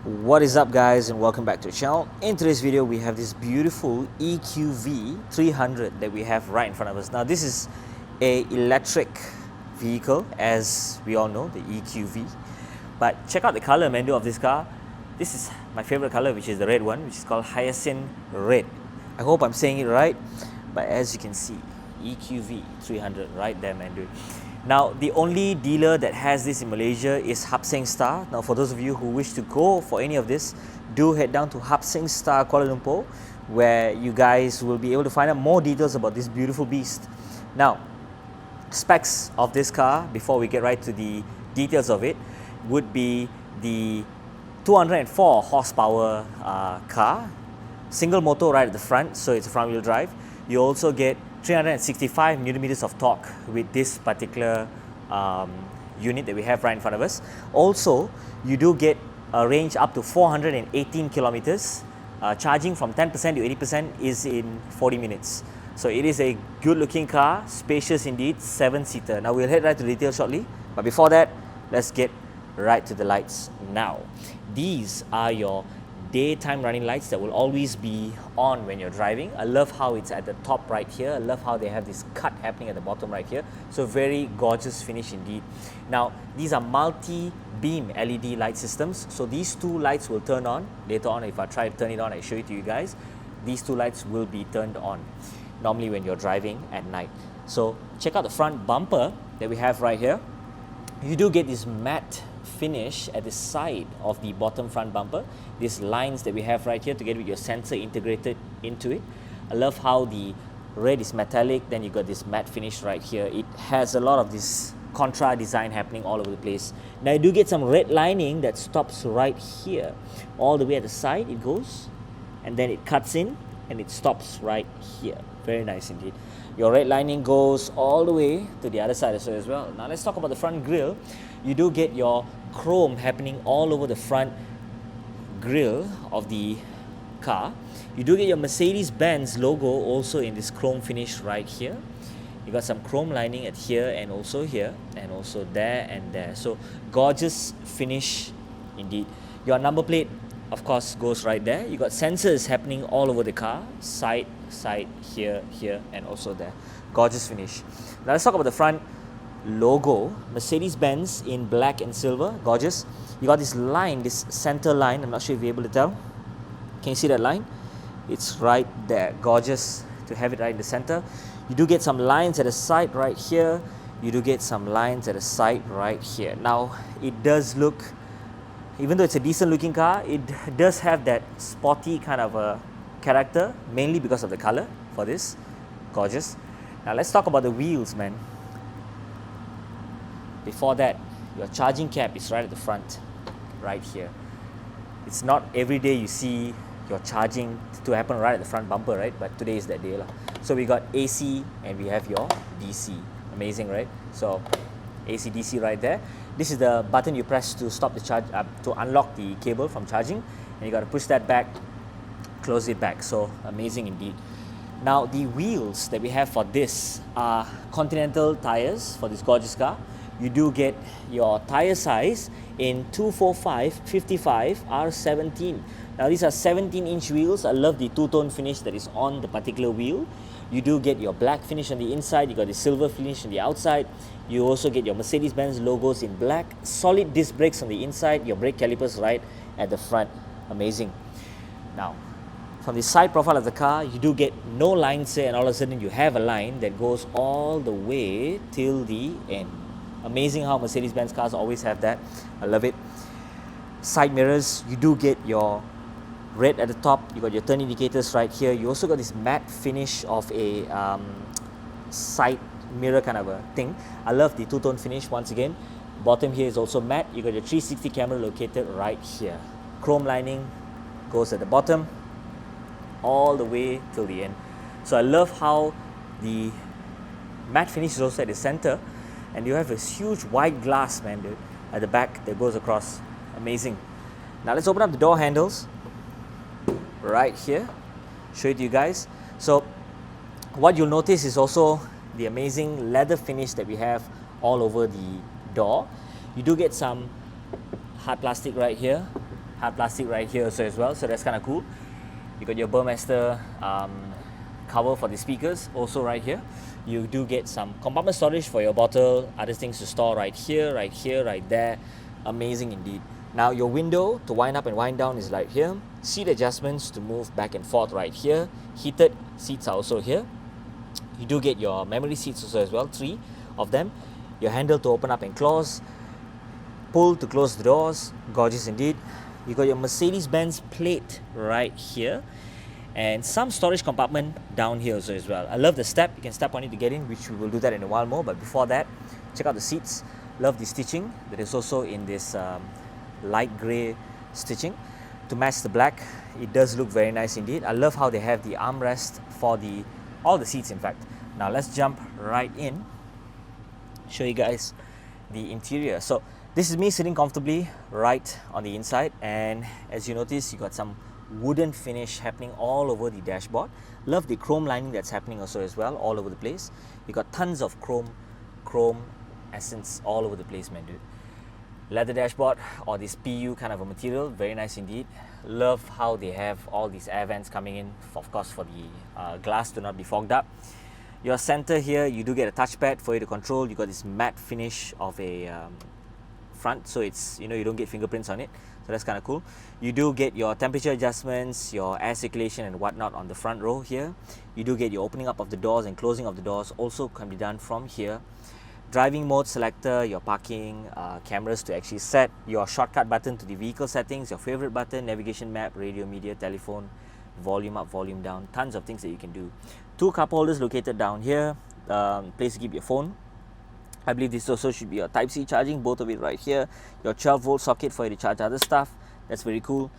What is up, guys, and welcome back to the channel. In today's video we have this beautiful EQV 300 that we have right in front of us. Now this is a electric vehicle, as we all know, the EQV. But check out the color menu of this car. This is my favorite color, which is the red one, which is called Hyacinth red. I hope I'm saying it right, but as you can see, EQV 300 right there, man, dude. Now, the only dealer that has this in Malaysia is Seng. Now, for those of you who wish to go for any of this, do head down to Seng Kuala Lumpur, where you guys will be able to find out more details about this beautiful beast. Now, specs of this car, before we get right to the details of it, would be the 204 horsepower car, single motor right at the front, so it's a front wheel drive. You also get 365 newton-meters of torque with this particular unit that we have right in front of us. Also, you do get a range up to 418 kilometers. Charging from 10% to 80% is in 40 minutes. So it is a good-looking car, spacious indeed, 7-seater. Now we'll head right to the details shortly, but before that, let's get right to the lights now. These are your daytime running lights that will always be on when you're driving. I love how it's at the top right here. I love how they have this cut happening at the bottom right here. So very gorgeous finish indeed. Now these are multi-beam LED light systems. So these two lights will turn on. Later on, if I try to turn it on, I show it to you guys. These two lights will be turned on normally when you're driving at night. So check out the front bumper that we have right here. You do get this matte finish at the side of the bottom front bumper. These lines that we have right here together with your sensor integrated into it. I love how the red is metallic, then you got this matte finish right here. It has a lot of this contra design happening all over the place. Now you do get some red lining that stops right here. All the way at the side it goes, and then it cuts in and it stops right here. Very nice indeed. Your red lining goes all the way to the other side as well. Now let's talk about the front grille. You do get your chrome happening all over the front grille of the car. You do get your Mercedes-Benz logo also in this chrome finish right here. You got some chrome lining at here and also there and there. So gorgeous finish indeed. Your number plate, of course, goes right there. You got sensors happening all over the car, side, here, and also there. Gorgeous finish. Now let's talk about the front logo. Mercedes-Benz in black and silver. Gorgeous. You got this line, this center line. I'm not sure if you're able to tell. Can you see that line? It's right there. Gorgeous to have it right in the center. You do get some lines at the side right here. You do get some lines at the side right here. Now it does look, even though it's a decent looking car, it does have that sporty kind of a character, mainly because of the color for this. Gorgeous. Now let's talk about the wheels, man. Before that, your charging cap is right at the front, right here. It's not every day you see your charging to happen right at the front bumper, right? But today is that day lah. So we got AC and we have your DC. Amazing, right? So AC DC right there. This is the button you press to stop the charge, to unlock the cable from charging, and you got to push that back, close it back. So amazing indeed. Now the wheels that we have for this are Continental tires for this gorgeous car. You do get your tire size in 245/55 R17. Now these are 17-inch wheels. I love the two-tone finish that is on the particular wheel. You do get your black finish on the inside. You got the silver finish on the outside. You also get your Mercedes-Benz logos in black. Solid disc brakes on the inside. Your brake calipers right at the front. Amazing. Now, from the side profile of the car, you do get no lines here, and all of a sudden you have a line that goes all the way till the end. Amazing how Mercedes-Benz cars always have that. I love it. Side mirrors, you do get your red at the top. You got your turn indicators right here. You also got this matte finish of a side mirror kind of a thing. I love the two-tone finish once again. Bottom here is also matte. You got your 360 camera located right here. Chrome lining goes at the bottom all the way till the end. So I love how the matte finish is also at the center, and you have this huge white glass, man, dude, at the back that goes across. Amazing. Now let's open up the door handles right here, show it to you guys. So what you'll notice is also the amazing leather finish that we have all over the door. You do get some hard plastic right here hard plastic right here also as well, so that's kind of cool. You got your Burmester cover for the speakers also right here. You do get some compartment storage for your bottle, other things to store right here, right here, right there. Amazing indeed. Now your window to wind up and wind down is right here. Seat adjustments to move back and forth right here. Heated seats are also here. You do get your memory seats also as well, 3 of them. Your handle to open up and close. Pull to close the doors. Gorgeous indeed. You got your Mercedes-Benz plate right here. And some storage compartment down here also as well. I love the step. You can step on it to get in, which we will do that in a while more. But before that, check out the seats. Love the stitching that is also in this light grey stitching to match the black. It does look very nice indeed. I love how they have the armrest for all the seats in fact. Now let's jump right in, show you guys the interior. So this is me sitting comfortably right on the inside, and as you notice, you got some wooden finish happening all over the dashboard. Love the chrome lining that's happening also as well, all over the place. You got tons of chrome essence all over the place, man, dude. Leather dashboard or this PU kind of a material, very nice indeed. Love how they have all these air vents coming in, of course, for the glass to not be fogged up. Your center here, you do get a touchpad for you to control. You got this matte finish of a front, so it's, you know, you don't get fingerprints on it, so that's kind of cool. You do get your temperature adjustments, your air circulation and whatnot on the front row here. You do get your opening up of the doors and closing of the doors, also can be done from here. Driving mode selector, your parking, cameras to actually set, your shortcut button to the vehicle settings, your favorite button, navigation map, radio, media, telephone, volume up, volume down, tons of things that you can do. 2 cup holders located down here, place to keep your phone. I believe this also should be your Type-C charging, both of it right here. Your 12-volt socket for you to charge other stuff. That's very cool.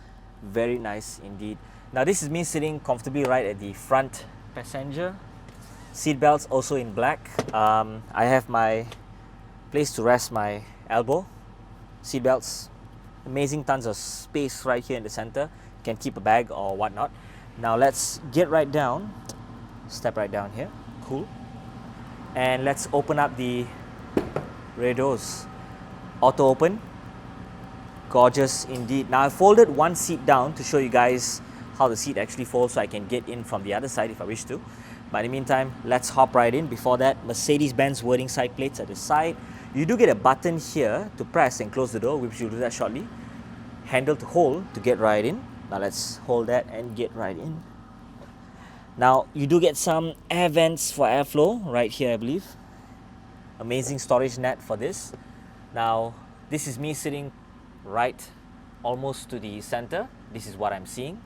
Very nice indeed. Now this is me sitting comfortably right at the front passenger. Seat belts also in black. I have my place to rest my elbow. Seat belts, amazing, tons of space right here in the center. You can keep a bag or whatnot. Now let's get right down. Step right down here. Cool. And let's open up the rear doors. Auto open. Gorgeous indeed. Now I folded one seat down to show you guys how the seat actually folds, so I can get in from the other side if I wish to. But in the meantime, let's hop right in. Before that, Mercedes-Benz wording side plates at the side. You do get a button here to press and close the door, which we'll do that shortly. Handle to hold to get right in. Now let's hold that and get right in. Now you do get some air vents for airflow right here, I believe. Amazing storage net for this. Now this is me sitting right almost to the center. This is what I'm seeing.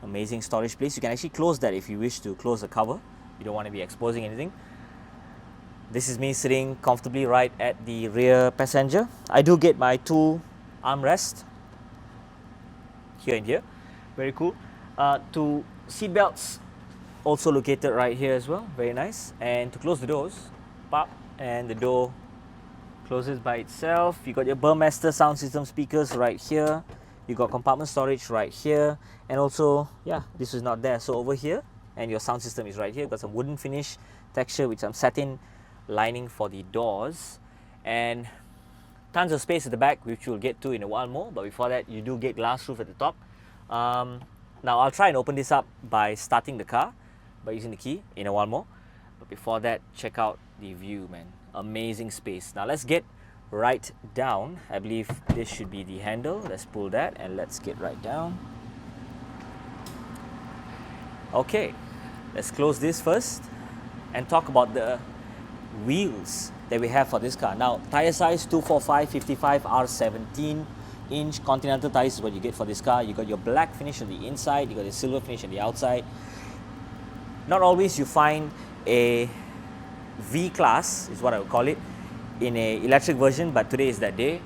Amazing storage place. You can actually close that if you wish to close the cover. You don't want to be exposing anything. This is me sitting comfortably right at the rear passenger. I do get my 2 armrests here and here. Very cool. 2 seat belts also located right here as well. Very nice. And to close the doors, pop, and the door closes by itself. You got your Burmester sound system speakers right here. You got compartment storage right here, and also, yeah, this is not there, so over here, and your sound system is right here. Got some wooden finish texture with some satin lining for the doors, and tons of space at the back, which we'll get to in a while more. But before that, you do get glass roof at the top. Now I'll try and open this up by starting the car by using the key in a while more. But before that, check out the view, man. Amazing space. Now let's get right down. I believe this should be the handle. Let's pull that and let's get right down. Okay, let's close this first and talk about the wheels that we have for this car. Now, tire size 245/55 R17-inch Continental tires is what you get for this car. You got your black finish on the inside, you got your silver finish on the outside. Not always you find a V-Class, is what I would call it, in a electric version, but today is that day.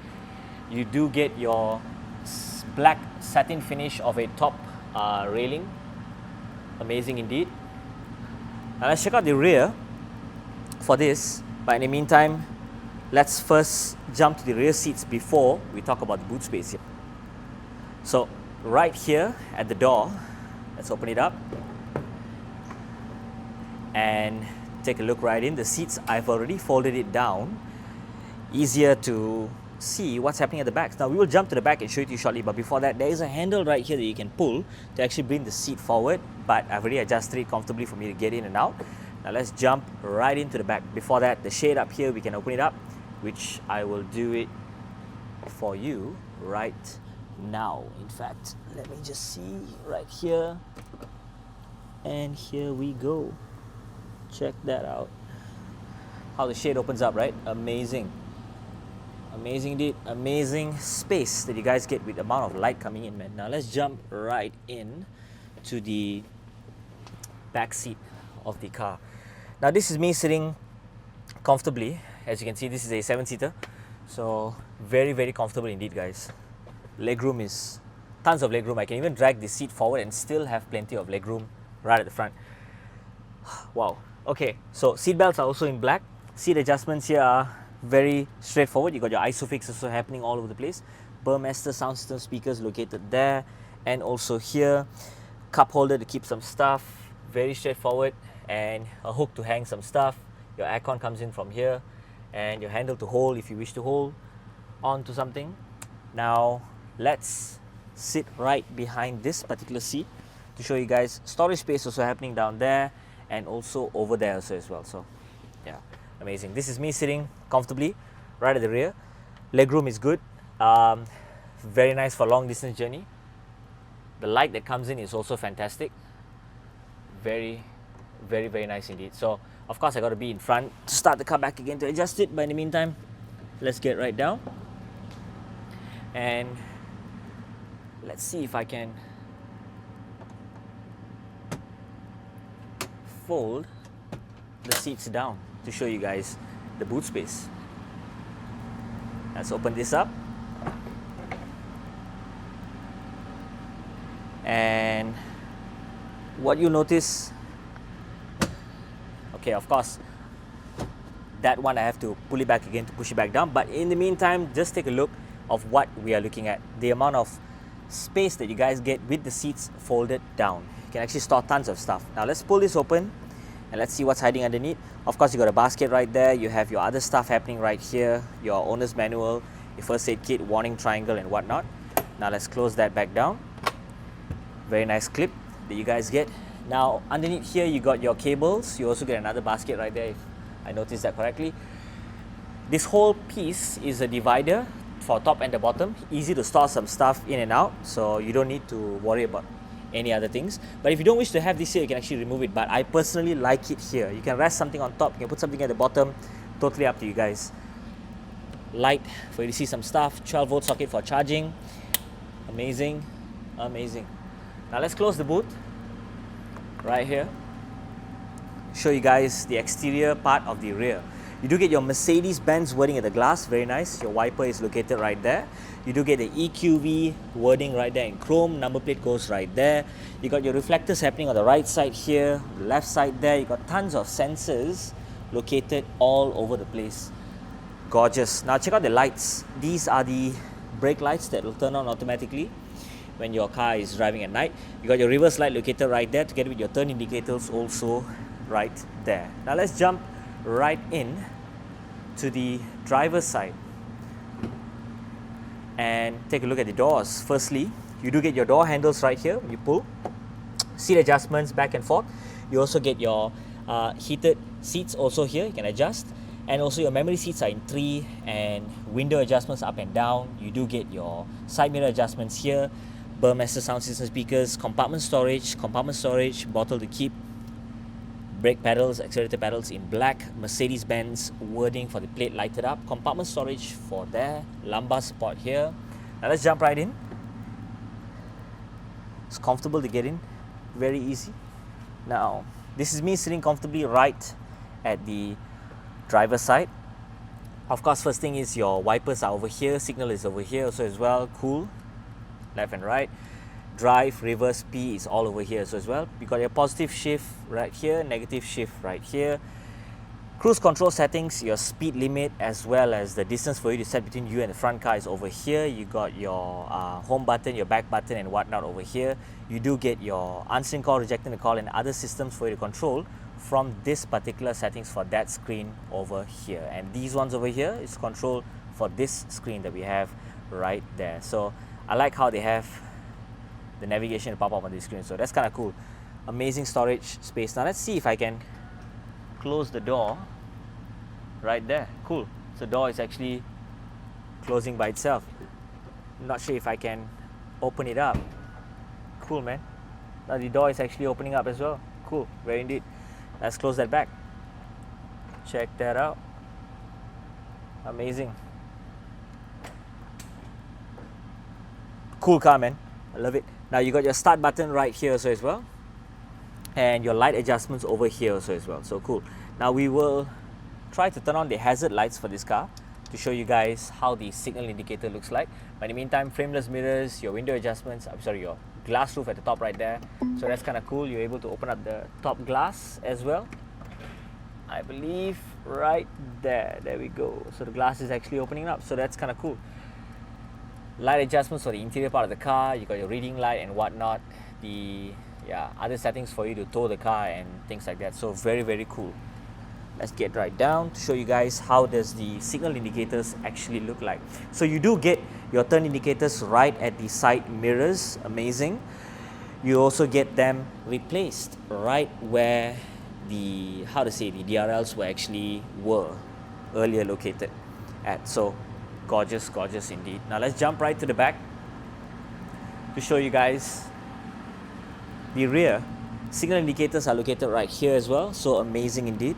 You do get your black satin finish of a top railing. Amazing indeed. Now let's check out the rear for this, but in the meantime, let's first jump to the rear seats before we talk about the boot space here. So right here at the door, let's open it up and take a look right in. The seats, I've already folded it down, easier to see what's happening at the back. Now we will jump to the back and show it to you shortly, but before that there is a handle right here that you can pull to actually bring the seat forward, but I've already adjusted it comfortably for me to get in and out. Now let's jump right into the back. Before that, the shade up here, we can open it up, which I will do it for you right now. In fact, let me just see right here, and here we go. Check that out. How the shade opens up, right? Amazing. Amazing indeed. Amazing space that you guys get with the amount of light coming in, man. Now let's jump right in to the back seat of the car. Now this is me sitting comfortably. As you can see, this is a 7-seater. So very, very comfortable indeed, guys. Legroom is tons of legroom. I can even drag the seat forward and still have plenty of legroom right at the front. Wow. Okay, so seat belts are also in black. Seat adjustments here are very straightforward. You got your ISOFIX also happening all over the place. Burmester sound system speakers located there, and also here, cup holder to keep some stuff. Very straightforward, and a hook to hang some stuff. Your aircon comes in from here, and your handle to hold if you wish to hold onto something. Now let's sit right behind this particular seat to show you guys storage space also happening down there and also over there also as well. So yeah, amazing. This is me sitting comfortably right at the rear. Legroom is good. Very nice for long distance journey. The light that comes in is also fantastic. Very, very, very nice indeed. So of course I got to be in front to start the car back again to adjust it, but in the meantime, let's get right down and let's see if I can fold the seats down to show you guys the boot space. Let's open this up, and what you notice, okay, of course that one I have to pull it back again to push it back down, but in the meantime just take a look of what we are looking at. The amount of space that you guys get with the seats folded down. You can actually store tons of stuff. Now let's pull this open and let's see what's hiding underneath. Of course, you got a basket right there. You have your other stuff happening right here, your owner's manual, your first aid kit, warning triangle and whatnot. Now let's close that back down. Very nice clip that you guys get. Now underneath here you got your cables. You also get another basket right there if I noticed that correctly. This whole piece is a divider for top and the bottom. Easy to store some stuff in and out, so you don't need to worry about any other things. But if you don't wish to have this here, you can actually remove it, but I personally like it here. You can rest something on top, you can put something at the bottom, totally up to you guys. Light for you to see some stuff, 12 volt socket for charging. Amazing, amazing. Now let's close the boot right here. Show you guys the exterior part of the rear. You do get your Mercedes-Benz wording at the glass, very nice. Your wiper is located right there. You do get the EQV wording right there in chrome. Number plate goes right there. You got your reflectors happening on the right side here, the left side there. You got tons of sensors located all over the place. Gorgeous. Now check out the lights. These are the brake lights that will turn on automatically when your car is driving at night. You got your reverse light located right there together with your turn indicators also right there. Now let's jump right in to the driver's side and take a look at the doors. Firstly, you do get your door handles right here when you pull. Seat adjustments back and forth. You also get your heated seats also here, you can adjust. And also your memory seats are in 3, and window adjustments up and down. You do get your side mirror adjustments here. Burmester sound system speakers, compartment storage, bottle to keep. Brake pedals, accelerator pedals in black, Mercedes-Benz wording for the plate lighted up, compartment storage for there, lumbar support here. Now let's jump right in. It's comfortable to get in, very easy. Now, this is me sitting comfortably right at the driver's side. Of course, first thing is your wipers are over here, signal is over here also as well, cool, left and right. Drive, reverse, P is all over here so as well. You got your positive shift right here, negative shift right here. Cruise control settings, your speed limit as well as the distance for you to set between you and the front car is over here. You got your home button, your back button and whatnot over here. You do get your answering call, rejecting the call and other systems for you to control from this particular settings for that screen over here. And these ones over here is control for this screen that we have right there. So I like how they have the navigation pop up on the screen, so that's kind of cool. Amazing storage space. Now let's see if I can close the door right there. Cool. So the door is actually closing by itself. Not sure if I can open it up. Cool, man. Now the door is actually opening up as well. Cool, very indeed. Let's close that back. Check that out. Amazing. Cool car, man. I love it. Now you got your start button right here also as well, and your light adjustments over here also as well. So cool. Now we will try to turn on the hazard lights for this car to show you guys how the signal indicator looks like. But in the meantime, frameless mirrors, your window adjustments, your glass roof at the top right there. So that's kind of cool. You're able to open up the top glass as well. I believe right there. There we go. So the glass is actually opening up. So that's kind of cool. Light adjustments for the interior part of the car. You got your reading light and whatnot. The other settings for you to tow the car and things like that. So very, very cool. Let's get right down to show you guys how does the signal indicators actually look like. So you do get your turn indicators right at the side mirrors. Amazing. You also get them replaced right where the DRLs were earlier located at. So gorgeous, gorgeous indeed. Now let's jump right to the back to show you guys the rear. Signal indicators are located right here as well. So amazing indeed.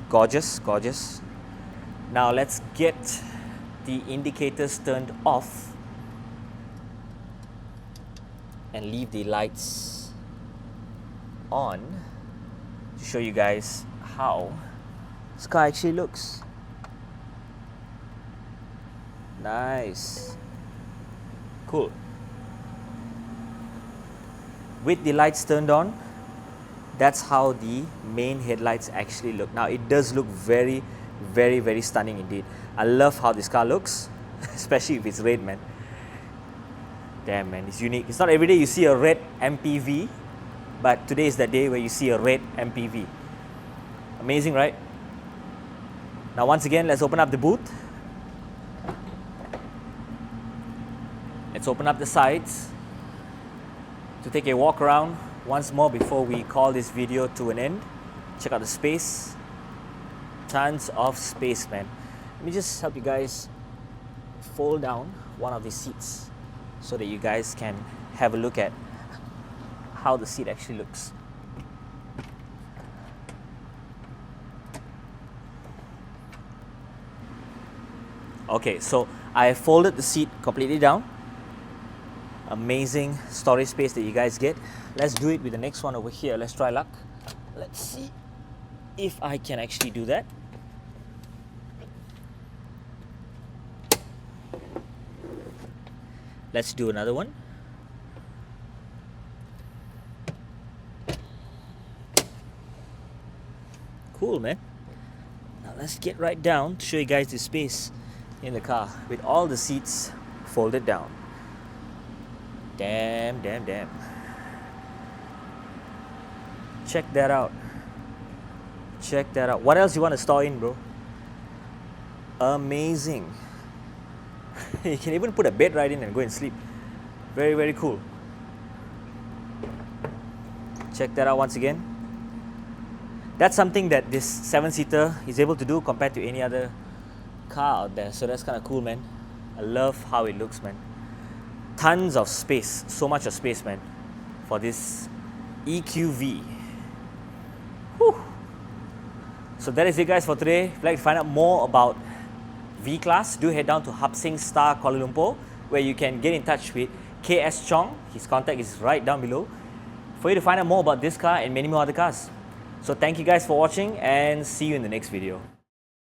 Gorgeous, gorgeous. Now let's get the indicators turned off and leave the lights on to show you guys how this car actually looks. Nice. Cool. With the lights turned on, that's how the main headlights actually look. Now it does look very, very, very stunning indeed. I love how this car looks, especially if it's red, man. Damn, man, it's unique. It's not every day you see a red MPV, but today is the day where you see a red MPV. Amazing, right? Now once again, let's open up the boot. Let's open up the sides to take a walk around once more before we call this video to an end. Check out the space. Tons of space, man. Let me just help you guys fold down one of these seats so that you guys can have a look at how the seat actually looks. Okay, so I folded the seat completely down. Amazing storage space that you guys get. Let's do it with the next one over here. Let's try luck. Let's see if I can actually do that. Let's do another one. Cool, man. Now let's get right down to show you guys the space in the car with all the seats folded down. Damn, damn, damn. Check that out. Check that out. What else you want to store in, bro? Amazing. You can even put a bed right in and go and sleep. Very, very cool. Check that out once again. That's something that this 7-seater is able to do compared to any other car out there. So that's kind of cool, man. I love how it looks, man. Tons of space, so much of space, man, for this EQV. Whew. So that is it, guys, for today. If you'd like to find out more about V-Class, do head down to Hub Seng Star Kuala Lumpur, where you can get in touch with KS Chong. His contact is right down below for you to find out more about this car and many more other cars. So thank you guys for watching and see you in the next video.